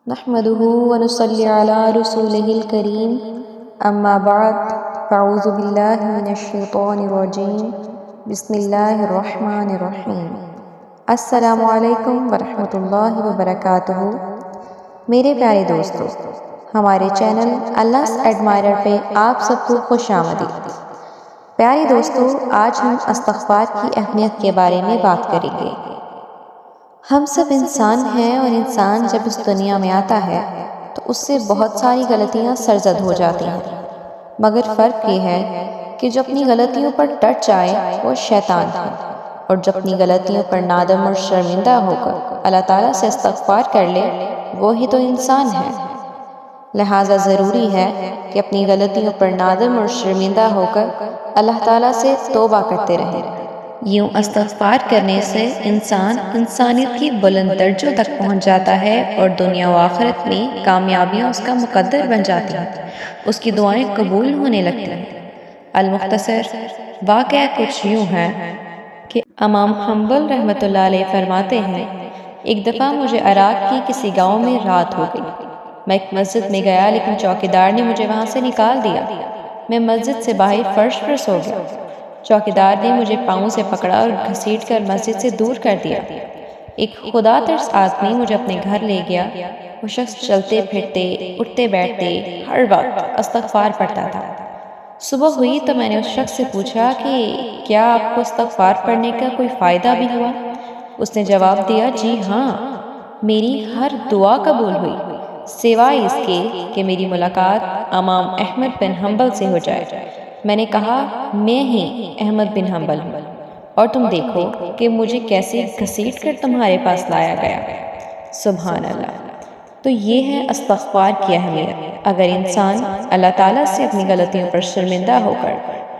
نحمده ونصلي على رسوله الكريم اما بعد فاعوذ باللہ من الشیطان الرجیم بسم اللہ الرحمن الرحیم السلام علیکم ورحمۃ اللہ وبرکاتہ۔ میرے پیارے دوستو، ہمارے چینل اللہ ایڈمائرر پہ آپ سب کو خوش آمدید۔ پیارے دوستو، آج ہم استغفار کی اہمیت کے بارے میں بات کریں گے۔ ہم سب انسان ہیں، اور انسان جب اس دنیا میں آتا ہے تو اس سے بہت ساری غلطیاں سرزد ہو جاتی ہیں، مگر فرق یہ ہے کہ جو اپنی غلطیوں پر ڈٹ جائے وہ شیطان ہے، اور جو اپنی غلطیوں پر نادم اور شرمندہ ہو کر اللہ تعالیٰ سے استغفار کر لے وہی تو انسان ہے۔ لہٰذا ضروری ہے کہ اپنی غلطیوں پر نادم اور شرمندہ ہو کر اللہ تعالیٰ سے توبہ کرتے رہیں۔ یوں استغفار کرنے سے انسان انسانیت کی بلند درجوں تک پہنچ جاتا ہے، اور دنیا و آخرت میں کامیابیاں اس کا مقدر بن جاتی ہیں، اس کی دعائیں قبول ہونے لگتی ہیں۔ المختصر واقعہ کچھ یوں ہے کہ امام حنبل رحمۃ اللہ علیہ فرماتے ہیں، ایک دفعہ مجھے عراق کی کسی گاؤں میں رات ہو گئی۔ میں ایک مسجد میں گیا، لیکن چوکیدار نے مجھے وہاں سے نکال دیا۔ میں مسجد سے باہر فرش پر سو گیا۔ چوکیدار نے مجھے پاؤں سے پکڑا اور گھسیٹ کر مسجد سے دور کر دیا۔ ایک خدا ترس آدمی مجھے اپنے گھر لے گیا۔ وہ شخص چلتے پھرتے، اٹھتے بیٹھتے ہر وقت استغفار پڑھتا تھا۔ صبح ہوئی تو میں نے اس شخص سے پوچھا کہ کیا آپ کو استغفار پڑھنے کا کوئی فائدہ بھی ہوا؟ اس نے جواب دیا، جی ہاں، میری ہر دعا قبول ہوئی، سوائے اس کے کہ میری ملاقات امام احمد بن حنبل سے ہو جائے۔ میں نے کہا، میں ہی احمد بن حنبل ہوں، اور تم دیکھو کہ مجھے کیسے گھسیٹ کر تمہارے پاس لایا گیا۔ سبحان اللہ۔ تو یہ ہے استغفار کی اہمیت۔ اگر انسان اللہ تعالیٰ سے اپنی غلطیوں پر شرمندہ ہو کر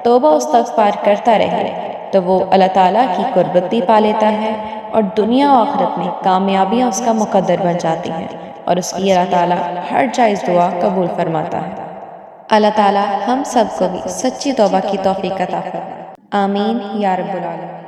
توبہ و استغفار کرتا رہے تو وہ اللہ تعالیٰ کی قربت بھی پا لیتا ہے، اور دنیا و آخرت میں کامیابیاں اس کا مقدر بن جاتی ہیں، اور اس کی اللہ تعالیٰ ہر جائز دعا قبول فرماتا ہے۔ اللہ تعالیٰ ہم سب کو بھی سچی توبہ کی توفیق عطا فرمائے۔ آمین یا رب العالمین۔